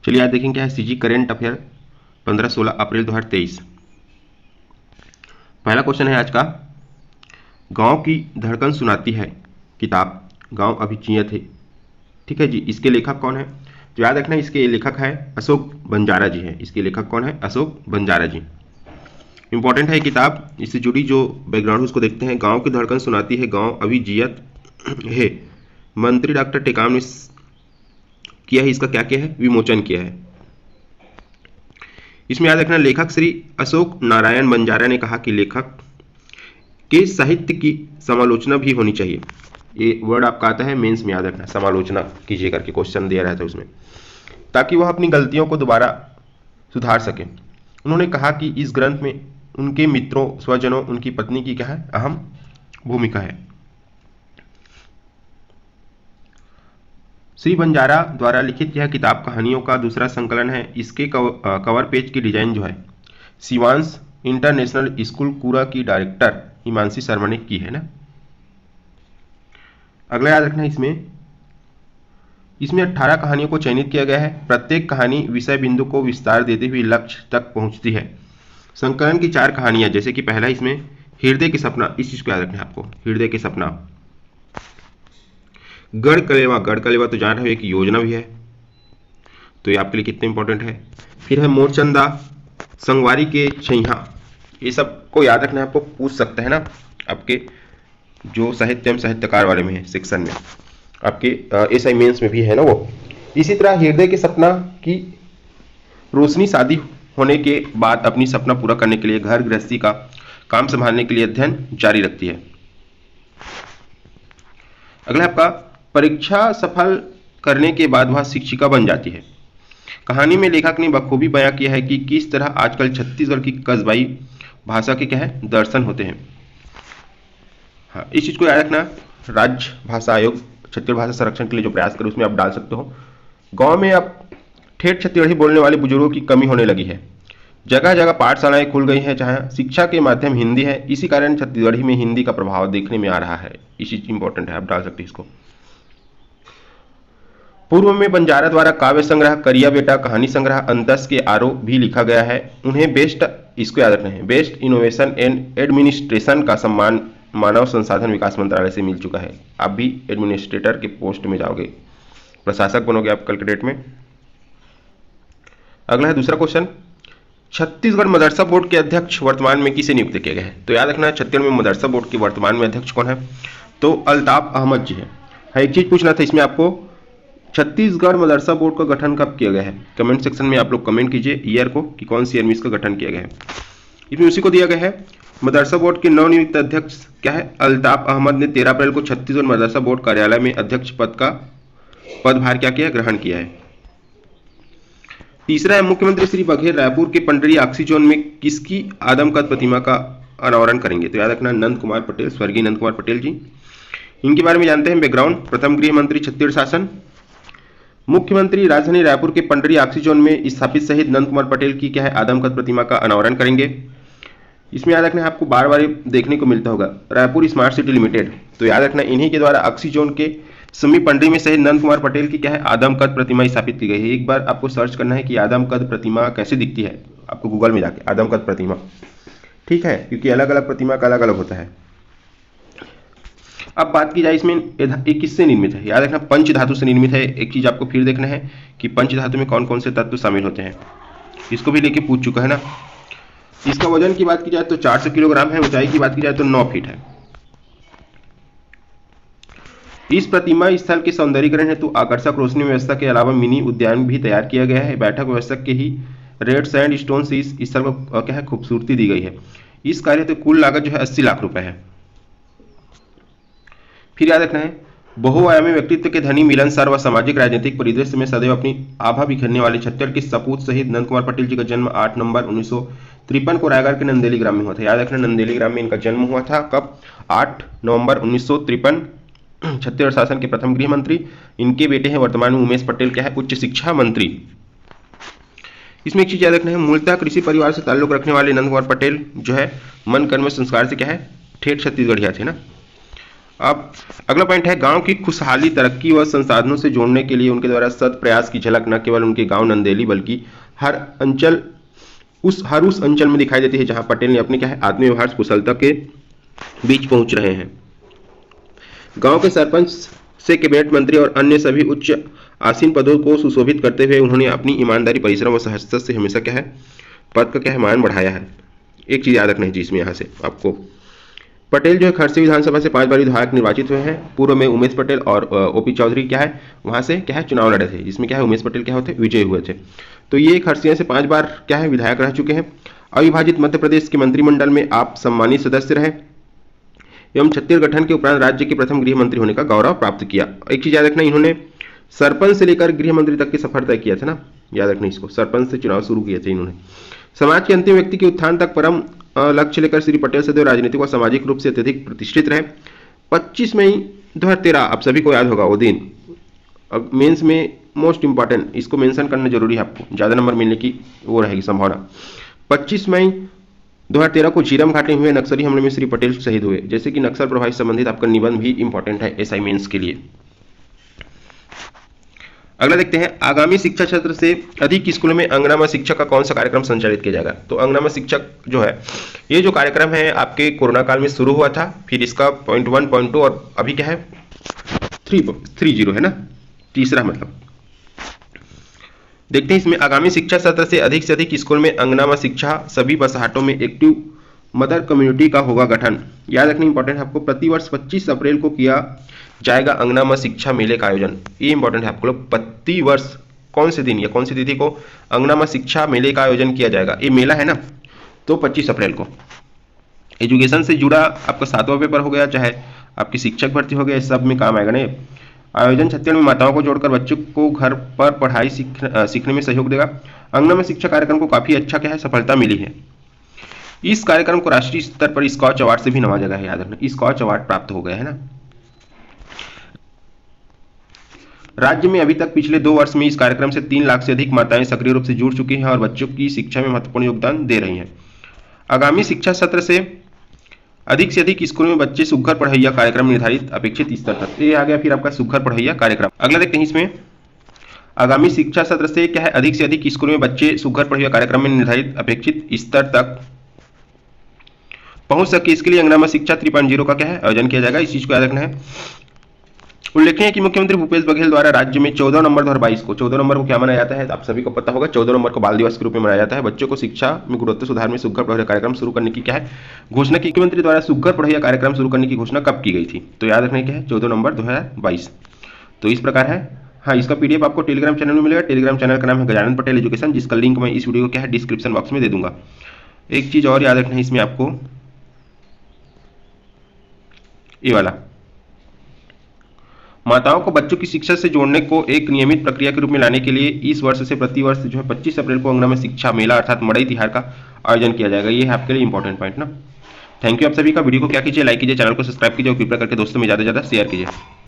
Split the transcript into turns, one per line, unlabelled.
चलिए आज देखेंगे क्या है सीजी करेंट अफेयर 15-16 अप्रैल 2023। पहला क्वेश्चन है आज का, गांव की धड़कन सुनाती है किताब गांव अभी जिए थे। ठीक है जी, इसके लेखक कौन है? तो याद रखना इसके लेखक है अशोक बंजारा जी है। इसके लेखक कौन है? अशोक बंजारा जी। इंपॉर्टेंट है किताब, इससे जुड़ी जो बैकग्राउंड उसको देखते हैं। गांव की धड़कन सुनाती है गांव अभी जियत है, मंत्री डॉक्टर टेकाम ने किया है, इसका क्या किया है? विमोचन किया है। इसमें याद रखना लेखक श्री अशोक नारायण बंजारा ने कहा कि लेखक के साहित्य की समालोचना भी होनी चाहिए। ये वर्ड आपका आता है मेंस में, याद रखना समालोचना कीजिए करके क्वेश्चन दिया रहता है उसमें, ताकि वह अपनी गलतियों को दोबारा सुधार सके। उन्होंने कहा कि इस ग्रंथ में उनके मित्रों, स्वजनों, उनकी पत्नी की क्या है? अहम भूमिका है। श्री बंजारा द्वारा लिखित यह किताब कहानियों का दूसरा संकलन है। इसके कवर पेज की डिजाइन जो है शिवांश इंटरनेशनल स्कूल कूरा की डायरेक्टर हिमांशी शर्मा ने की है ना। अगला याद रखना इसमें 18 कहानियों को चयनित किया गया है। प्रत्येक कहानी विषय बिंदु को विस्तार देते हुए लक्ष्य तक पहुंचती है। संकलन की 4 कहानियां, जैसे कि पहला इसमें हृदय के सपना, इस चीज को याद रखना है आपको, हृदय के सपना। गढ़ कलेवा तो जान रहे हो एक योजना भी है, तो ये आपके लिए कितने इंपॉर्टेंट है। फिर है मोरचंदा, संगवारी के छैहा, ये सब को याद रखना है आपको, पूछ सकता है ना आपके जो साहित्यम साहित्यकार वाले में है सेक्शन में, आपके एसआई मेंस में भी है ना वो। इसी तरह हृदय के सपना की रोशनी शादी होने के बाद अपनी सपना पूरा करने के लिए घर गृहस्थी का काम संभालने के लिए अध्ययन जारी रखती है। अगला आपका परीक्षा सफल करने के बाद वह शिक्षिका बन जाती है। कहानी में लेखक ने बखूबी बयां किया है कि किस तरह आजकल छत्तीसगढ़ की कस्बाई भाषा के क्या है? दर्शन होते हैं। हाँ, इस चीज को याद रखना। राज्य भाषा आयोग छत्तीसगढ़ भाषा संरक्षण के लिए जो प्रयास करे उसमें आप डाल सकते हो। गांव में अब ठेठ छत्तीसगढ़ी बोलने वाले बुजुर्गों की कमी होने लगी है। जगह जगह पाठशालाएं खुल गई हैं जहां शिक्षा के माध्यम हिंदी है। इसी कारण छत्तीसगढ़ी में हिंदी का प्रभाव देखने में आ रहा है। ये चीज इंपॉर्टेंट है, आप डाल सकते हैं इसको। पूर्व में बंजारा द्वारा काव्य संग्रह करिया बेटा, कहानी संग्रह अंतस के आरोप भी लिखा गया है। उन्हें बेस्ट, इसको याद रखना है, बेस्ट इनोवेशन एंड एडमिनिस्ट्रेशन का सम्मान मानव संसाधन विकास मंत्रालय से मिल चुका है। आप भी एडमिनिस्ट्रेटर के पोस्ट में जाओगे, प्रशासक बनोगे आप कल के डेट में। अगला है दूसरा क्वेश्चन, छत्तीसगढ़ मदरसा बोर्ड के अध्यक्ष वर्तमान में किसे नियुक्त किया गया है? तो याद रखना छत्तीसगढ़ में मदरसा बोर्ड के वर्तमान में अध्यक्ष कौन है? तो अल्ताफ अहमद जी है। एक चीज पूछना था इसमें आपको, छत्तीसगढ़ मदरसा बोर्ड का गठन कब किया गया है? कमेंट सेक्शन में आप लोग कमेंट कीजिए ईयर को कि कौन सी ईयर में इसका गठन किया गया है। इसमें उसी को दिया गया है। मदरसा बोर्ड के नवनियुक्त अध्यक्ष क्या है? अल्ताफ अहमद ने 13 अप्रैल को छत्तीसगढ़ मदरसा बोर्ड कार्यालय में अध्यक्ष पद का पदभार क्या किया? ग्रहण किया है। तीसरा है मुख्यमंत्री श्री बघेल रायपुर के पंडरी ऑक्सीजोन में किसकी आदमकद प्रतिमा का अनावरण करेंगे? तो याद रखना नंद कुमार पटेल, स्वर्गीय नंद कुमार पटेल जी। इनके बारे में जानते हैं बैकग्राउंड। प्रथम गृह मंत्री छत्तीसगढ़ शासन, मुख्यमंत्री राजधानी रायपुर के पंडरी ऑक्सीजोन में स्थापित शहीद नंद कुमार पटेल की क्या है? आदमकद प्रतिमा का अनावरण करेंगे। इसमें याद रखना आपको बार बार देखने को मिलता होगा रायपुर स्मार्ट सिटी लिमिटेड, तो याद रखना इन्हीं के द्वारा ऑक्सीजोन के समीप पंडरी में शहीद नंद कुमार पटेल की क्या है? आदमकद प्रतिमा स्थापित की गई है। एक बार आपको सर्च करना है कि आदमकद प्रतिमा कैसे दिखती है, आपको गूगल में जाके आदमकद प्रतिमा, ठीक है, क्योंकि अलग अलग प्रतिमा का अलग अलग होता है। अब बात की जाए इसमें ये किससे निर्मित है? याद रखना पंच धातु से निर्मित है। एक चीज आपको फिर देखना है कि पंच धातु में कौन कौन से तत्व शामिल होते हैं, इसको भी लेके पूछ चुका है ना। इसका वजन की बात की जाए तो 400 किलोग्राम है। ऊंचाई की बात की जाए तो 9 फीट है। इस प्रतिमा स्थल के सौंदर्यीकरण हेतु आकर्षक रोशनी व्यवस्था के अलावा मिनी उद्यान भी तैयार किया गया है। बैठक व्यवस्था के ही रेड सैंड स्टोन से इस स्थल को क्या है? खूबसूरती दी गई है। इस कार्य तो कुल लागत जो है 80 लाख रुपए है। फिर याद रखना है बहुआयामी व्यक्तित्व के धनी, मिलनसार व सामाजिक राजनीतिक परिदृश्य में सदैव अपनी आभा बिखरने वाले छत्तीसगढ़ के सपूत शहीद नंद कुमार पटेल जी का जन्म 8 नवंबर 1953 को रायगढ़ के नंदेली ग्राम में हुआ था। याद रखना नंदेली ग्राम में इनका जन्म हुआ था। कब? 8 नवंबर 1953। छत्तीसगढ़ शासन के प्रथम गृह मंत्री। इनके बेटे हैं वर्तमान में उमेश पटेल क्या है? उच्च शिक्षा मंत्री। इसमें एक चीज याद रखना है, मूलतः कृषि परिवार से ताल्लुक रखने वाले नंद कुमार पटेल जो है मन कर्म संस्कार से क्या है? ठेठ छत्तीसगढ़िया थे ना। अब अगला पॉइंट है गांव की खुशहाली, तरक्की व संसाधनों से जोड़ने के लिए उनके द्वारा सत प्रयास की झलक न केवल उनके गांव नंदेली बल्कि हर उस अंचल में दिखाई देती है जहां पटेल ने अपने क्या है आत्मव्यवहार कुशलता के बीच पहुंच रहे हैं। गांव के सरपंच से कैबिनेट मंत्री और अन्य सभी उच्च आसीन पदों को सुशोभित करते हुए उन्होंने अपनी ईमानदारी, परिश्रम और सहजता से हमेशा क्या है पद का क्या है मान बढ़ाया है। एक चीज याद रखना है जी इसमें, यहाँ से आपको पटेल जो है खरसी विधानसभा से 5 बार विधायक निर्वाचित हुए हैं। पूर्व में उमेश पटेल और ओपी चौधरी क्या है वहां से क्या है चुनाव लड़े थे, जिसमें क्या है उमेश पटेल क्या होते विजयी हुए थे। तो ये खरसिया से 5 बार क्या है विधायक रह चुके हैं। अविभाजित मध्य प्रदेश के मंत्रिमंडल में आप सम्मानित सदस्य रहे एवं छत्तीसगढ़ गठन के उपरांत राज्य के प्रथम गृह मंत्री होने का गौरव प्राप्त किया। एक चीज याद रखना, इन्होंने सरपंच से लेकर गृह मंत्री तक के सफर तय किया था ना, याद रखना इसको, सरपंच से चुनाव शुरू किए थे इन्होंने। समाज के अंतिम व्यक्ति के उत्थान तक परम लक्ष्य लेकर श्री पटेल सदैव राजनीतिक व सामाजिक रूप से अत्यधिक प्रतिष्ठित रहे। 25 मई 2013 आप सभी को याद होगा वो दिन, मेंस में मोस्ट इंपॉर्टेंट, इसको मेंशन करना जरूरी है, आपको ज्यादा नंबर मिलने की वो रहेगी संभावना। 25 मई 2013 को झीरम घाटी में हुए नक्सली हमले में श्री पटेल शहीद हुए। जैसे कि नक्सल प्रभावित संबंधित आपका निबंध भी इंपॉर्टेंट है एसआई मेंस के लिए। अगला देखते हैं, आगामी शिक्षा सत्र से अधिक स्कूलों में अंगनामा शिक्षक का कौन सा कार्यक्रम संचालित किया जाएगा। तो अंगनामा शिक्षक जो है ये जो कार्यक्रम है आपके कोरोना काल में शुरू हुआ था, फिर इसका पॉइंट 1, पॉइंट 2 और अभी क्या है 3.0 है ना, तीसरा मतलब। देखते हैं इसमें आगामी शिक्षा सत्र से अधिक स्कूल में अंगनामा शिक्षा, सभी बसहाटों में एक्टिव मदर कम्युनिटी का होगा गठन। याद रखना इंपॉर्टेंट है आपको, प्रतिवर्ष 25 अप्रैल को किया जाएगा अंगनामा शिक्षा मेले का आयोजन। ये इंपॉर्टेंट है आपको लोग, प्रतिवर्ष कौन से दिन या कौन सी तिथि को अंगनामा शिक्षा मेले का आयोजन किया जाएगा। ये मेला है ना, तो 25 अप्रैल को। एजुकेशन से जुड़ा आपका 7वां पेपर हो गया, चाहे आपकी शिक्षक भर्ती हो गया, इस सब में काम आएगा ना। आयोजन छत्तीसगढ़ में माताओं को जोड़कर बच्चों को घर पर पढ़ाई सीखने में सहयोग देगा। अंगनामा शिक्षा कार्यक्रम को काफी अच्छा क्या है सफलता मिली है। इस कार्यक्रम को राष्ट्रीय स्तर पर स्कॉच अवार्ड से भी नवाजा गया है, याद रखना स्कॉच अवार्ड प्राप्त हो गया है ना। राज्य में अभी तक पिछले 2 वर्ष में इस कार्यक्रम से 3 लाख से अधिक माताएं सक्रिय रूप से जुड़ चुकी हैं और बच्चों की शिक्षा में महत्वपूर्ण योगदान दे रही हैं। आगामी शिक्षा सत्र से अधिक स्कूलों में बच्चे सुघ्घर पढ़ैया कार्यक्रम निर्धारित अपेक्षित स्तर तक। ये आ गया फिर आपका सुघ्घर पढ़ैया कार्यक्रम। अगला देखते हैं इसमें, आगामी शिक्षा सत्र से क्या है अधिक स्कूलों में बच्चे सुघ्घर पढ़ैया कार्यक्रम में निर्धारित अपेक्षित स्तर तक पहुंच सके, इसके लिए अंगनामा शिक्षा 3.0 का क्या है आयोजन किया जाएगा। इस चीज को याद रखना है। उल्लेखनीय है कि मुख्यमंत्री भूपेश बघेल द्वारा राज्य में 14 नवंबर 2022 को, 14 नवंबर को क्या मनाया जाता है आप सभी को पता होगा, 14 नवंबर को बाल दिवस के रूप में मनाया जाता है। बच्चों को शिक्षा में गुणवत्ता सुधार में सुघ्घर पढ़ैया कार्यक्रम शुरू करने की क्या है घोषणा की। मुख्यमंत्री द्वारा सुघ्घर पढ़ैया कार्यक्रम शुरू करने की घोषणा कब की गई थी, तो याद रखना क्या है 14 नवंबर 2022। तो इस प्रकार है। हाँ, इसका पीडीएफ आपको टेलीग्राम चैनल में मिलेगा। टेलीग्राम चैनल का नाम है गजानन पटेल एजुकेशन, जिसका लिंक मैं इस वीडियो को क्या है डिस्क्रिप्शन बॉक्स में दे दूंगा। एक चीज और याद रखना है इसमें आपको, ये वाला माताओं को बच्चों की शिक्षा से जोड़ने को एक नियमित प्रक्रिया के रूप में लाने के लिए इस वर्ष से प्रतिवर्ष जो है 25 अप्रैल को अंगनामा शिक्षा मेला अर्थात मड़ई तिहार का आयोजन किया जाएगा। ये है आपके लिए इंपॉर्टेंट पॉइंट ना। थैंक यू आप सभी का। वीडियो को क्या कीजिए, लाइक कीजिए, चैनल को सब्सक्राइब कीजिए और कृपया करके दोस्तों में ज़्यादा से ज़्यादा शेयर कीजिए।